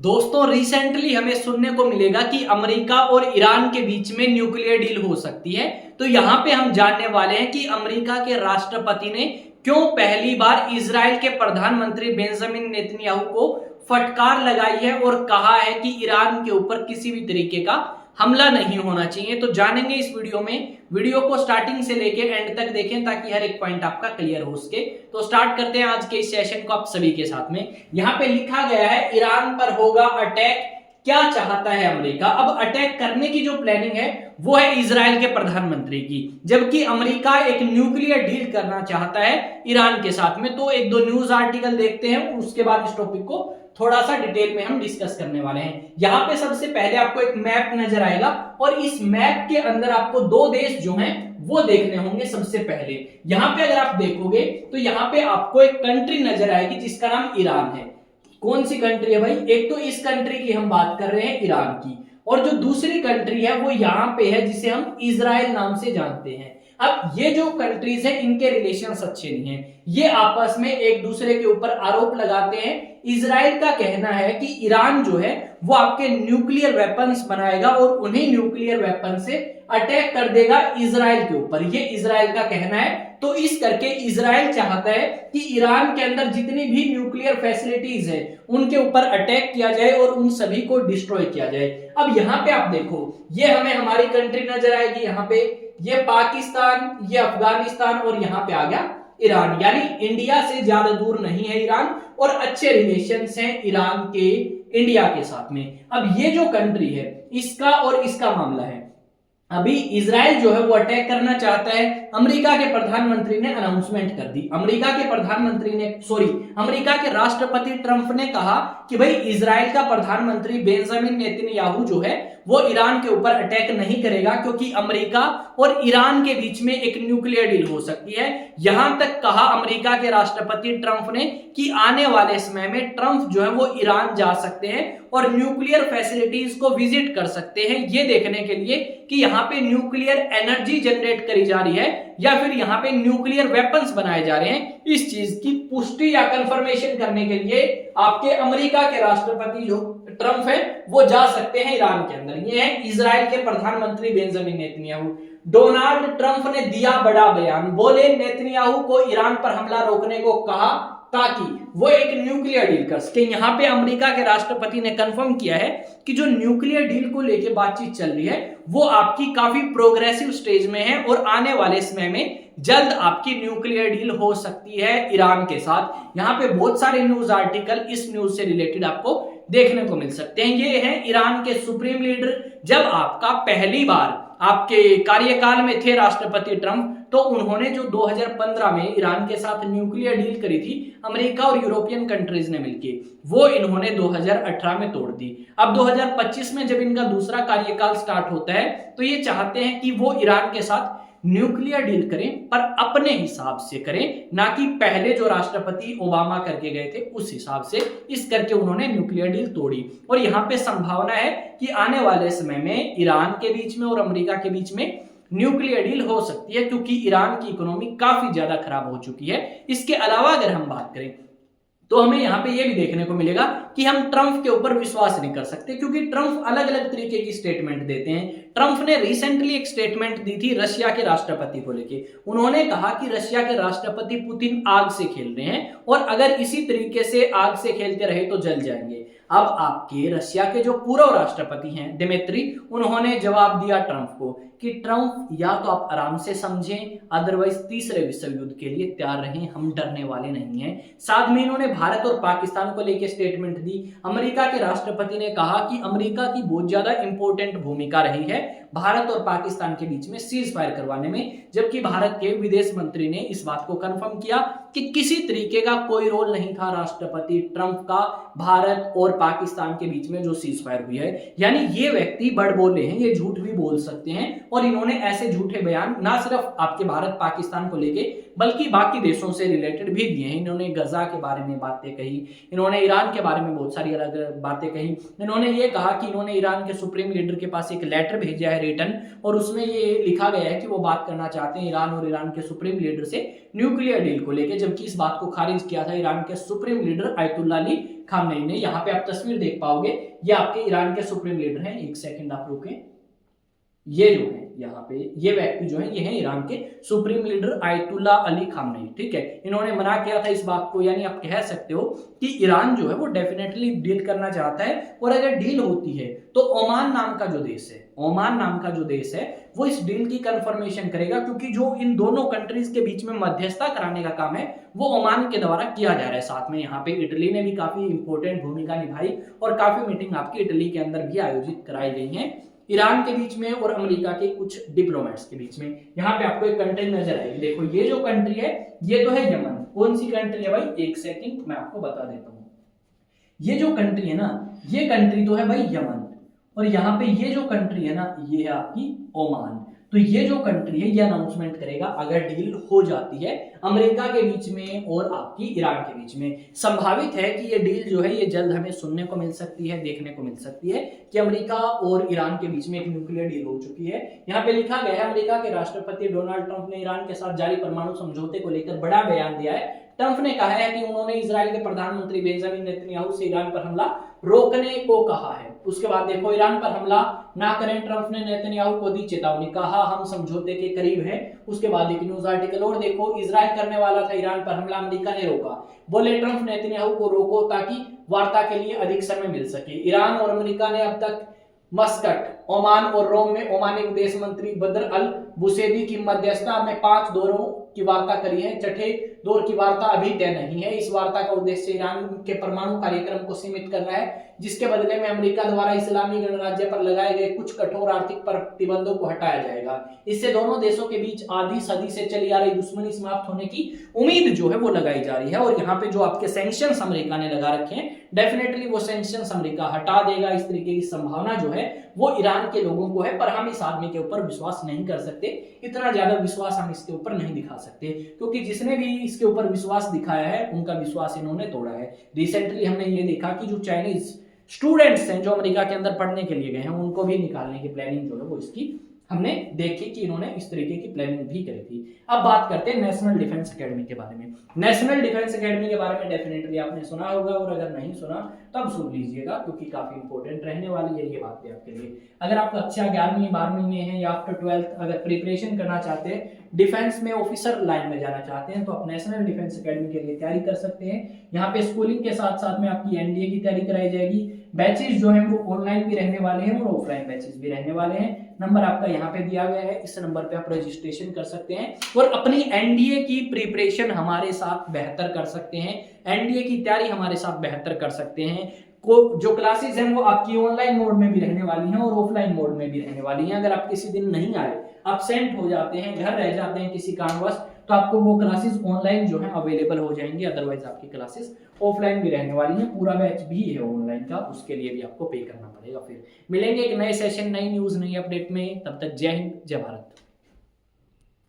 दोस्तों रिसेंटली हमें सुनने को मिलेगा कि अमेरिका और ईरान के बीच में न्यूक्लियर डील हो सकती है। तो यहां पे हम जानने वाले हैं कि अमेरिका के राष्ट्रपति ने क्यों पहली बार इजराइल के प्रधानमंत्री बेंजामिन नेतन्याहू को फटकार लगाई है और कहा है कि ईरान के ऊपर किसी भी तरीके का हमला नहीं होना चाहिए। तो जानेंगे इस वीडियो में। वीडियो को स्टार्टिंग से लेके एंड तक देखें ताकि हर एक पॉइंट आपका क्लियर हो सके। तो स्टार्ट करते हैं आज के इस सेशन को आप सभी के साथ में। यहाँ पे लिखा गया है ईरान पर होगा अटैक, क्या चाहता है अमेरिका। अब अटैक करने की जो प्लानिंग है वो है इजराइल के प्रधानमंत्री की, जबकि अमेरिका एक न्यूक्लियर डील करना चाहता है ईरान के साथ में। तो एक दो न्यूज आर्टिकल देखते हैं, उसके बाद इस टॉपिक को थोड़ा सा डिटेल में हम डिस्कस करने वाले हैं। यहाँ पे सबसे पहले आपको एक मैप नजर आएगा और इस मैप के अंदर आपको दो देश जो हैं वो देखने होंगे। सबसे पहले यहाँ पे अगर आप देखोगे तो यहाँ पे आपको एक कंट्री नजर आएगी जिसका नाम ईरान है। कौन सी कंट्री है भाई? एक तो इस कंट्री की हम बात कर रहे हैं ईरान की, और जो दूसरी कंट्री है वो यहाँ पे है जिसे हम इजराइल नाम से जानते हैं। अब ये जो कंट्रीज हैं इनके रिलेशंस अच्छे नहीं हैं, ये आपस में एक दूसरे के ऊपर आरोप लगाते हैं। इजराइल का कहना है कि ईरान जो है वो आपके न्यूक्लियर वेपन्स बनाएगा और उन्हीं न्यूक्लियर वेपन से अटैक कर देगा इजराइल के ऊपर, ये इजराइल का कहना है। तो इस करके इजराइल चाहता है कि ईरान के अंदर जितनी भी न्यूक्लियर फैसिलिटीज है उनके ऊपर अटैक किया जाए और उन सभी को डिस्ट्रॉय किया जाए। अब यहाँ पे आप देखो, ये हमें हमारी कंट्री नजर आएगी, यहाँ पे ये पाकिस्तान, ये अफगानिस्तान और यहाँ पे आ गया ईरान, यानी इंडिया से ज्यादा दूर नहीं है ईरान और अच्छे रिलेशंस हैं ईरान के इंडिया के साथ में। अब ये जो कंट्री है इसका और इसका मामला है, अभी इजराइल जो है वो अटैक करना चाहता है। अमेरिका के प्रधानमंत्री ने अनाउंसमेंट कर दी, अमेरिका के राष्ट्रपति ट्रंप ने कहा कि भाई इजराइल का प्रधानमंत्री बेंजामिन नेतन्याहू जो है वो ईरान के ऊपर अटैक नहीं करेगा, क्योंकि अमेरिका और ईरान के बीच में एक न्यूक्लियर डील हो सकती है। यहां तक कहा अमेरिका के राष्ट्रपति ट्रंप ने कि आने वाले समय में ट्रंप जो है वो ईरान जा सकते हैं और न्यूक्लियर फैसिलिटीज को विजिट कर सकते हैं, ये देखने के लिए कि यहाँ पे न्यूक्लियर एनर्जी जनरेट करी जा रही है या फिर यहाँ पे न्यूक्लियर वेपन्स बनाए जा रहे हैं। इस चीज की पुष्टि या कंफर्मेशन करने के लिए आपके अमेरिका के राष्ट्रपति जो ट्रंप है वो जा सकते हैं ईरान के अंदर। ये है इजराइल के प्रधानमंत्री बेंजामिन नेतन्याहू। डोनाल्ड ट्रंप ने दिया बड़ा बयान, बोले नेतन्याहू को ईरान पर हमला रोकने को कहा ताकि वो एक न्यूक्लियर डील कर सके। यहाँ पे अमेरिका के राष्ट्रपति ने कंफर्म किया है कि जो न्यूक्लियर डील को लेके बातचीत चल रही है वो आपकी काफी प्रोग्रेसिव स्टेज में है और आने वाले समय में जल्द आपकी न्यूक्लियर डील हो सकती है ईरान के साथ। यहाँ पे बहुत सारे न्यूज आर्टिकल इस न्यूज से रिलेटेड आपको देखने को मिल सकते हैं। ये है ईरान के सुप्रीम लीडर, जब आपका पहली बार आपके कार्यकाल में थे राष्ट्रपति ट्रंप, तो उन्होंने जो 2015 में ईरान के साथ न्यूक्लियर डील करी थी अमेरिका और यूरोपियन कंट्रीज ने मिलके, वो इन्होंने 2018 में तोड़ दी। अब 2025 में जब इनका दूसरा कार्यकाल स्टार्ट होता है तो ये चाहते हैं कि वो ईरान के साथ न्यूक्लियर डील करें, पर अपने हिसाब से करें, ना कि पहले जो राष्ट्रपति ओबामा करके गए थे उस हिसाब से। इस करके उन्होंने न्यूक्लियर डील तोड़ी और यहाँ पे संभावना है कि आने वाले समय में ईरान के बीच में और अमेरिका के बीच में न्यूक्लियर डील हो सकती है, क्योंकि ईरान की इकोनॉमी काफी ज्यादा खराब हो चुकी है। इसके अलावा अगर हम बात करें तो हमें यहाँ पे ये भी देखने को मिलेगा कि हम ट्रंप के ऊपर विश्वास नहीं कर सकते, क्योंकि ट्रंप अलग अलग तरीके की स्टेटमेंट देते हैं। ट्रंप ने रिसेंटली एक स्टेटमेंट दी थी रशिया के राष्ट्रपति को लेके। उन्होंने कहा कि रशिया के राष्ट्रपति पुतिन आग से खेल रहे हैं और अगर इसी तरीके से आग से खेलते रहे तो जल जाएंगे। अब आपके रशिया के जो पूर्व राष्ट्रपति हैं दिमित्री, उन्होंने जवाब दिया ट्रंप को कि ट्रंप या तो आप आराम से समझें, अदरवाइज तीसरे विश्व युद्ध के लिए तैयार रहें, हम डरने वाले नहीं हैं। साथ में इन्होंने भारत और पाकिस्तान को लेकर स्टेटमेंट दी। अमेरिका के राष्ट्रपति ने कहा कि अमेरिका की बहुत ज्यादा इंपॉर्टेंट भूमिका रही है भारत और पाकिस्तान के बीच में सीज फायर करवाने में, जबकि भारत के विदेश मंत्री ने इस बात को कंफर्म किया कि किसी तरीके का कोई रोल नहीं था राष्ट्रपति ट्रंप का भारत और पाकिस्तान के बीच में जो सीज फायर हुई है। यानी ये व्यक्ति बड़ बोले हैं, ये झूठ भी बोल सकते हैं और इन्होंने ऐसे झूठे बयान ना सिर्फ आपके भारत पाकिस्तान को लेके बल्कि बाकी देशों से रिलेटेड भी दिए हैं। इन्होंने गजा के बारे में बातें कही, इन्होंने ईरान के बारे में बहुत सारी अलग बातें कही। इन्होंने ये कहा कि इन्होंने ईरान के सुप्रीम लीडर के पास एक लेटर भेजा है रिटर्न, और उसमें ये लिखा गया है कि वो बात करना चाहते हैं ईरान और ईरान के सुप्रीम लीडर से न्यूक्लियर डील को लेकर, जबकि इस बात को खारिज किया था ईरान के supreme leader ayatollah Ali Khamenei ने। यहाँ पे आप तस्वीर देख पाओगे, ये आपके ईरान के सुप्रीम लीडर हैं। एक सेकंड आप रुके, ये जो है यहाँ पे ये व्यक्ति जो है ये है ईरान के supreme leader ayatollah Ali Khamenei, ठीक है। इन्होंने मना किया था इस बात को, यानी आप कह सकते हो कि ईरान जो है वो डेफिनेटली डील करना चाहता है, और अगर डील होती है तो ओमान नाम का जो देश है, ओमान नाम का जो देश है वो इस डील की कंफर्मेशन करेगा, क्योंकि जो इन दोनों कंट्रीज के बीच में मध्यस्थता कराने का काम है वो ओमान के द्वारा किया जा रहा है। साथ में यहाँ पे इटली ने भी काफी इंपॉर्टेंट भूमिका निभाई, और काफी मीटिंग आपकी इटली के अंदर भी आयोजित कराई गई है ईरान के बीच में और अमेरिका के कुछ डिप्लोमेट्स के बीच में। यहाँ पे आपको एक कंट्री नजर आएगी, देखो ये जो कंट्री है ये तो है यमन। कौन सी कंट्री है भाई, एक सेकंड मैं आपको बता देता हूँ। ये जो कंट्री है ना, ये कंट्री तो है भाई यमन, और यहाँ पे ये जो कंट्री है ना ये है आपकी ओमान। तो ये जो कंट्री है ये अनाउंसमेंट करेगा अगर डील हो जाती है अमेरिका के बीच में और आपकी ईरान के बीच में। संभावित है कि ये डील जो है ये जल्द हमें सुनने को मिल सकती है, देखने को मिल सकती है कि अमेरिका और ईरान के बीच में एक न्यूक्लियर डील हो चुकी है। यहाँ पे लिखा गया है, अमेरिका के राष्ट्रपति डोनाल्ड ट्रंप ने ईरान के साथ जारी परमाणु समझौते को लेकर बड़ा बयान दिया है। ट्रंप ने कहा है कि उन्होंने इजराइल के प्रधानमंत्री बेंजामिन नेतन्याहू से ईरान पर हमला रोकने को कहा है। उसके बाद देखो, ईरान पर हमला ना करें, ट्रंप ने नेतन्याहू को दी चेतावनी, कहा हम समझौते के करीब हैं। उसके बाद एक न्यूज आर्टिकल और देखो, इजराइल करने वाला था ईरान पर हमला, अमेरिका ने रोका। बोले ट्रंप नेतन्याहू को रोको ताकि वार्ता के लिए अधिक समय मिल सके। ईरान और अमेरिका ने अब तक मस्कट, ओमान और रोम में ओमानी विदेश मंत्री बदर अल बुसैदी की मध्यस्थता में 5 दौरों की वार्ता करी है। छठे दौर की वार्ता अभी तय नहीं है। इस वार्ता का उद्देश्य ईरान के परमाणु कार्यक्रम को सीमित करना है, जिसके बदले में अमेरिका द्वारा इस्लामी गणराज्य पर लगाए गए कुछ कठोर आर्थिक प्रतिबंधों को हटाया जाएगा। इससे दोनों देशों के बीच आधी सदी से चली आ रही दुश्मनी समाप्त होने की उम्मीद जो है वो लगाई जा रही है। और यहाँ पे जो आपके सैंक्शंस अमेरिका ने लगा रखे हैं, डेफिनेटली वो सैंक्शंस अमेरिका हटा देगा, इस तरीके की संभावना जो है वो ईरान के लोगों को है। पर हम इस आदमी के ऊपर विश्वास नहीं कर सकते, इतना ज्यादा विश्वास हम इसके ऊपर नहीं दिखा सकते, क्योंकि जिसने भी इसके ऊपर विश्वास दिखाया है उनका विश्वास इन्होंने तोड़ा है। रिसेंटली हमने ये देखा कि जो चाइनीज स्टूडेंट्स हैं जो अमेरिका के अंदर पढ़ने के लिए गए हैं, उनको भी निकालने की प्लानिंग जो है वो इसकी हमने देखी कि इन्होंने इस तरीके की प्लानिंग भी करी थी। अब बात करते हैं नेशनल डिफेंस एकेडमी के बारे में। नेशनल डिफेंस एकेडमी के बारे में डेफिनेटली आपने सुना होगा, और अगर नहीं सुना तब सुन लीजिएगा, क्योंकि काफी इंपॉर्टेंट रहने वाली है ये बात भी आपके लिए। अगर आप कक्षा 11वीं 12वीं में हैं या आफ्टर 12th अगर प्रिपरेशन करना चाहते हैं, डिफेंस में ऑफिसर लाइन में जाना चाहते हैं, तो आप नेशनल डिफेंस एकेडमी के लिए तैयारी कर सकते हैं। यहाँ पे स्कूलिंग के साथ साथ में आपकी एनडीए की तैयारी कराई जाएगी। बैचेस जो है वो ऑनलाइन भी रहने वाले हैं और ऑफलाइन बैचेस भी रहने वाले हैं। नंबर आपका यहाँ पे दिया गया है, इस नंबर पे आप रजिस्ट्रेशन कर सकते हैं और अपनी एनडीए की प्रिपरेशन हमारे साथ बेहतर कर सकते हैं, एनडीए की तैयारी हमारे साथ बेहतर कर सकते हैं। जो क्लासेस हैं वो आपकी ऑनलाइन मोड में भी रहने वाली हैं और ऑफलाइन मोड में भी रहने वाली हैं। अगर आप किसी दिन नहीं आए, एब्सेंट हो जाते हैं, घर रह जाते हैं किसी कारणवश, तो आपको वो क्लासेस ऑनलाइन जो है अवेलेबल हो जाएंगी। अदरवाइज आपकी क्लासेस ऑफलाइन भी रहने वाली हैं। पूरा बैच भी है ऑनलाइन का, उसके लिए भी आपको पे करना पड़ेगा। फिर मिलेंगे एक नए सेशन, नई न्यूज, नई अपडेट में। तब तक जय हिंद, जय भारत।